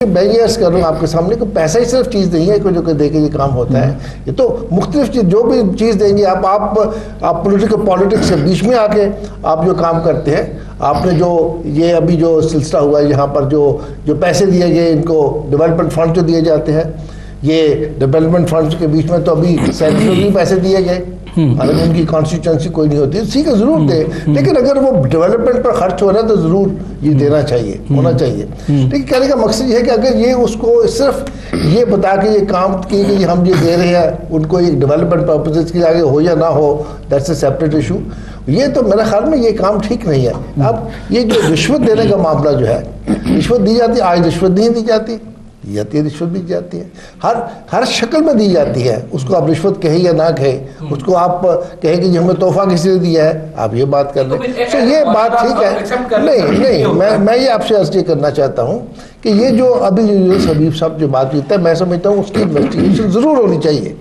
मैं ये अर्ज कर रहा हूँ आपके सामने कि पैसा ही सिर्फ चीज़ नहीं है कि जो दे के ये काम होता है। ये तो मुख्तलिफ चीज़, जो भी चीज़ देंगे आप पॉलिटिक्स के बीच में आके आप जो काम करते हैं, आपने जो ये अभी जो सिलसिला हुआ है यहाँ पर जो पैसे दिए गए इनको डेवलपमेंट फंड जो दिए जाते हैं, ये डेवलपमेंट फंड के बीच में तो अभी सेंटर को भी पैसे दिए गए, हालांकि उनकी कॉन्स्टिट्यूंसी कोई नहीं होती, ठीक है जरूर दे, लेकिन अगर वो डेवलपमेंट पर खर्च हो रहा है तो जरूर ये देना चाहिए, होना चाहिए। लेकिन कहने का मकसद ये है कि अगर ये उसको सिर्फ ये बता के ये काम की कि हम ये दे रहे हैं उनको एक डेवलपमेंट पर्पसेस के आगे हो या ना हो, दैट्स ए सेपरेट इशू। ये तो मेरे ख्याल में ये काम ठीक नहीं है। अब ये जो रिश्वत देने का मामला जो है, रिश्वत दी जाती है, आज रिश्वत नहीं दी जाती है, रिश्वत भी जाती है, हर शक्ल में दी जाती है। उसको आप रिश्वत कहे या ना कहे, उसको आप कहे कि हमें तोहफा किसी ने दिया है, आप ये बात कर लें तो ये बात ठीक है। नहीं, मैं ये आपसे अर्ज करना चाहता हूँ कि ये जो अभी हबीब साहब जो बात करता है, मैं समझता हूँ उसकी इन्वेस्टिगेशन ज़रूर होनी चाहिए,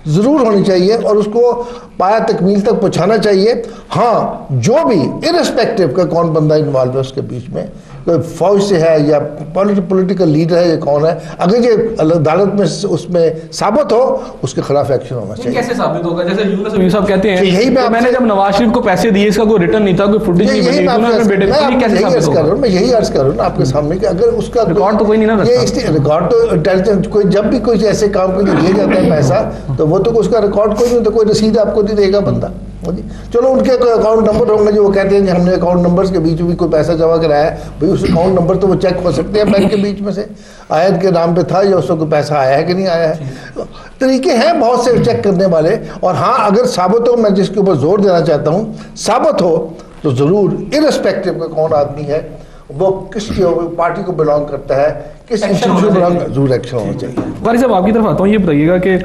ज़रूर होनी चाहिए और उसको पाया तकमील तक पहुँचाना चाहिए। हाँ, जो भी इररिस्पेक्टिव का कौन बंदा इन्वॉल्व है उसके बीच में, कोई फौज से है या पॉलिटिकल लीडर है या कौन है, अगर ये अदालत में उसमें साबित हो उसके खिलाफ एक्शन होना चाहिए। कैसे साबित होगा? जैसे यूनुस हबीब साहब कहते हैं यही मैंने जब नवाज शरीफ को पैसे दिए इसका कोई रिटर्न नहीं था, कोई फुटेज नहीं बनी, मैं यही अर्ज कर रहा हूँ ना आपके सामने कि अगर उसका रिकॉर्ड तो कोई नहीं ना, ये रिकॉर्ड तो इंटेलिजेंस कोई जब भी कोई ऐसे काम के लिए दिया जाता है पैसा तो वो तो उसका रिकॉर्ड कोई नहीं, तो कोई रसीद आपको नहीं देगा बंदा। चलो उनके अकाउंट नंबर होंगे जो वो कहते हैं कि हमने अकाउंट नंबर्स के बीच में भी कोई पैसा जमा कराया है, भाई उस अकाउंट नंबर तो वो चेक हो सकते हैं बैंक के बीच में से आयत के नाम पे था या उसको कोई पैसा आया है कि नहीं आया है। तरीके हैं बहुत से चेक करने वाले। और हाँ, अगर साबित हो, मैं जिसके ऊपर जोर देना चाहता हूँ, साबित हो तो ज़रूर इररिस्पेक्टिव का कौन आदमी है, वो किस पार्टी को बिलोंग करता है, किस इंस्टीट्यूशन को बिलोंग, जरूर एक्शन होना चाहिए। वारिस साहब आपकी तरफ आता हूँ, ये बताइएगा कि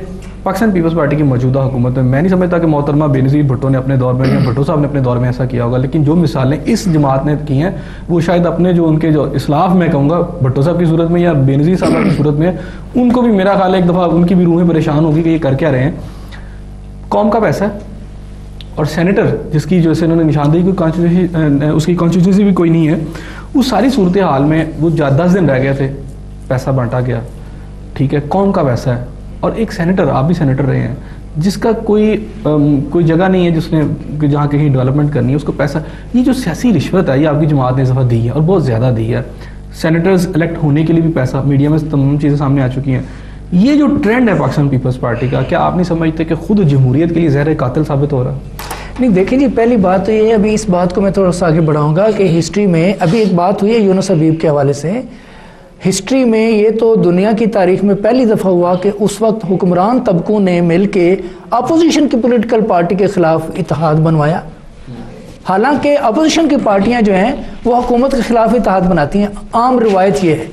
पाकिस्तान पीपल्स पार्टी की मौजूदा हुकूमत में मैं नहीं समझता कि मोहतरमा बेनज़ीर भुट्टो ने अपने दौर में या भुट्टो साहब ने अपने दौर में ऐसा किया होगा, लेकिन जो मिसालें इस जमात ने की हैं वो शायद अपने जो उनके जो इस्लाफ में कहूँगा भुट्टो साहब की सूरत में या बेनज़ीर साहब की सूरत में, उनको भी मेरा ख्याल है एक दफ़ा उनकी भी रूहें परेशान होगी कि ये कर क्या रहे हैं। कौम का पैसा है और सेनेटर जिसकी जो इन्होंने निशानदेही की कॉन्स्टिट्यूंसी, उसकी कॉन्स्टिट्यूंसी भी कोई नहीं है, उस सारी सूरत हाल में वो 10 दिन रह गए थे, पैसा बांटा गया, ठीक है, कौम का पैसा है। और एक सेनेटर, आप भी सेनेटर रहे हैं, जिसका कोई जगह नहीं है जिसने जहाँ कहीं डेवलपमेंट करनी है, उसको पैसा, ये जो सियासी रिश्वत है ये आपकी जमात ने इस दफ़ा दी है और बहुत ज़्यादा दी है। सेनेटर्स इलेक्ट होने के लिए भी पैसा, मीडिया में तमाम चीज़ें सामने आ चुकी हैं। ये जो ट्रेंड है पाकिस्तान पीपल्स पार्टी का, क्या आप नहीं समझते कि खुद जमहूरियत के लिए ज़हर कातिल साबित हो रहा है? नहीं, देखिए जी, पहली बात तो ये है, अभी इस बात को मैं थोड़ा सा आगे बढ़ाऊंगा कि हिस्ट्री में अभी एक बात हुई है यूनुस हबीब के हवाले से। हिस्ट्री में ये तो दुनिया की तारीख में पहली दफ़ा हुआ कि उस वक्त हुक्मरान तबकों ने मिल के अपोजिशन की पॉलिटिकल पार्टी के ख़िलाफ़ इत्तेहाद बनवाया। हालांकि अपोजिशन की पार्टियां जो हैं वो हुकूमत के ख़िलाफ़ इत्तेहाद बनाती हैं, आम रिवायत ये है,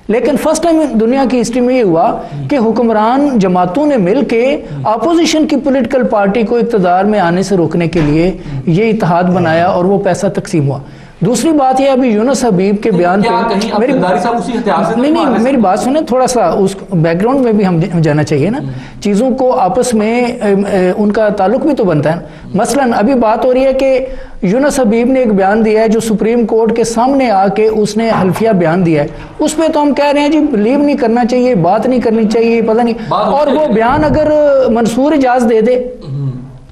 लेकिन फर्स्ट टाइम दुनिया की हिस्ट्री में ये हुआ कि हुक्मरान जमातों ने मिल के अपोजिशन की पॉलिटिकल पार्टी को इक़्तिदार में आने से रोकने के लिए ये इत्तेहाद बनाया और वो पैसा तकसीम हुआ। दूसरी बात यह, अभी यूनुस हबीब के बयान पे मेरी बात सुने, थोड़ा सा उस बैकग्राउंड में भी हम जाना चाहिए ना, चीज़ों को आपस में उनका ताल्लुक भी तो बनता है। मसलन अभी बात हो रही है कि यूनुस हबीब ने एक बयान दिया है जो सुप्रीम कोर्ट के सामने आके उसने हल्फिया बयान दिया है, उस पर तो हम कह रहे हैं जी बिलीव नहीं करना चाहिए, बात नहीं करनी चाहिए, पता नहीं, और वो बयान अगर मंसूर इजाज़ दे दे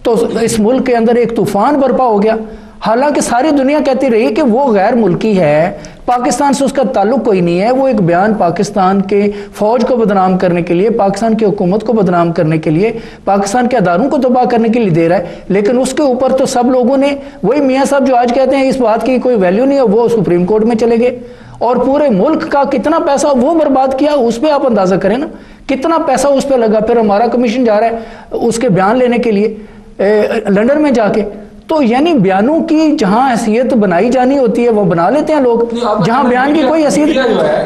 तो इस मुल्क के अंदर एक तूफान बर्पा हो गया। हालांकि सारी दुनिया कहती रही कि वो गैर मुल्की है, पाकिस्तान से उसका ताल्लुक कोई नहीं है, वो एक बयान पाकिस्तान के फौज को बदनाम करने के लिए, पाकिस्तान की हुकूमत को बदनाम करने के लिए, पाकिस्तान के अदारों को तबाह करने के लिए दे रहा है। लेकिन उसके ऊपर तो सब लोगों ने, वही मियाँ साहब जो आज कहते हैं इस बात की कोई वैल्यू नहीं है, वो सुप्रीम कोर्ट में चले गए और पूरे मुल्क का कितना पैसा वो बर्बाद किया, उस पर आप अंदाजा करें ना, कितना पैसा उस पर लगा। फिर हमारा कमीशन जा रहा है उसके बयान लेने के लिए लंदन में जाके, तो यानी बयानों की जहां हैसियत बनाई जानी होती है वो बना लेते हैं लोग, जहां बयान की कोई हैसियत,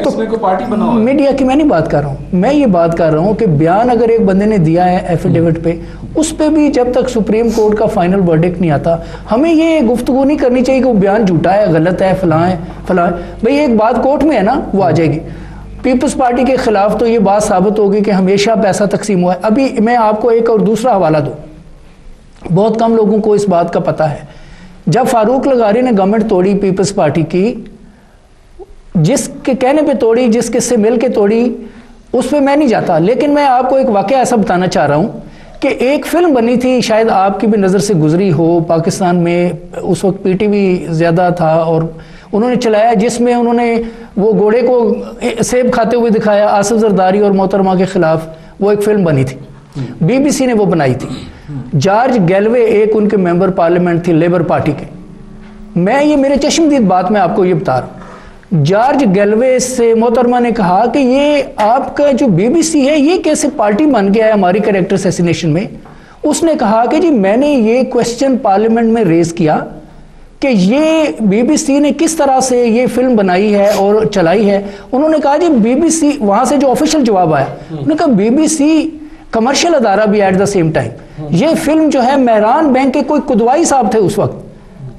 तो पार्टी मीडिया की मैं नहीं बात कर रहा हूं, मैं ये बात कर रहा हूं कि बयान अगर एक बंदे ने दिया है एफिडेविट पे, उस पे भी जब तक सुप्रीम कोर्ट का फाइनल वर्डिक्ट नहीं आता, हमें ये गुफ्तगू नहीं करनी चाहिए कि वो बयान झूठा है, गलत है, फलां है फलां है। भाई एक बात कोर्ट में है ना, वो आ जाएगी। पीपल्स पार्टी के खिलाफ तो ये बात साबित होगी कि हमेशा पैसा तकसीम हुआ है। अभी मैं आपको एक और दूसरा हवाला दूं, बहुत कम लोगों को इस बात का पता है। जब फारूक लगारी ने गवर्नमेंट तोड़ी पीपल्स पार्टी की, जिसके कहने पे तोड़ी, जिसके से मिल के तोड़ी, उस पर मैं नहीं जाता। लेकिन मैं आपको एक वाकया ऐसा बताना चाह रहा हूँ कि एक फिल्म बनी थी, शायद आपकी भी नज़र से गुजरी हो, पाकिस्तान में उस वक्त पीटीवी ज़्यादा था और उन्होंने चलाया, जिसमें उन्होंने वो घोड़े को सेब खाते हुए दिखाया, आसिफ जरदारी और मोहतरमा के खिलाफ वो एक फिल्म बनी थी, BBC ने वो बनाई थी। जॉर्ज गैलवे एक उनके मेंबर पार्लियामेंट थे लेबर पार्टी के। मैं ये मेरे चश्मदीद बात मैं आपको ये बता रहा हूँ। जॉर्ज गैलवे से मोहतरमा ने कहा कि ये आपका जो BBC है ये कैसे पार्टी बन गया है हमारी कैरेक्टर असैसिनेशन में। उसने कहा कि जी मैंने ये क्वेश्चन पार्लियामेंट में रेज किया कि ये BBC ने किस तरह से ये फिल्म बनाई है और चलाई है। उन्होंने कहा जी BBC, वहाँ से जो ऑफिशियल जवाब आया, उन्होंने कहा BBC कमर्शियल अदारा भी एट द सेम टाइम। ये फिल्म जो है मेहरान बैंक के कोई कुदवाई साहब थे उस वक्त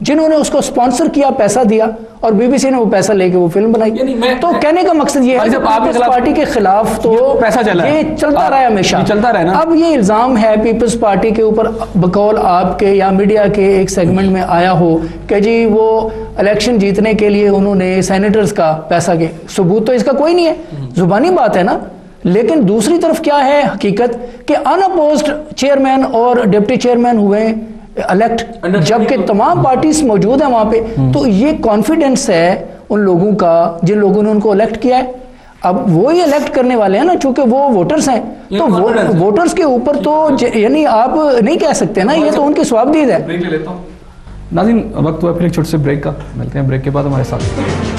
जिन्होंने उसको स्पॉन्सर किया, पैसा दिया और BBC ने वो पैसा लेके वो फिल्म बनाई। तो कहने का मकसद ये है कि पीपल्स पार्टी के खिलाफ तो पैसा चला, ये चलता रहा हमेशा, चलता रहा ना। अब ये इल्जाम है पीपल्स पार्टी के ऊपर बकौल आपके या मीडिया के एक सेगमेंट में आया हो कि जी वो इलेक्शन जीतने के लिए उन्होंने सेनेटर्स का पैसा के, सबूत तो इसका कोई नहीं है, जुबानी बात है ना। लेकिन दूसरी तरफ क्या है हकीकत कि अनअपोज्ड चेयरमैन और डिप्टी चेयरमैन हुए इलेक्ट, जबकि तमाम पार्टीज मौजूद है वहां पे। तो ये कॉन्फिडेंस है उन लोगों का जिन लोगों ने उनको इलेक्ट किया है। अब वो ही इलेक्ट करने वाले हैं ना, चूंकि वो वोटर्स हैं, तो वोटर्स के ऊपर तो यानी आप नहीं कह सकते ना, ये तो उनकी स्वाबदीद है। नाज़रीन, वक्त हुआ फिर एक छोटे से ब्रेक का, मिलते हैं ब्रेक के बाद हमारे साथ।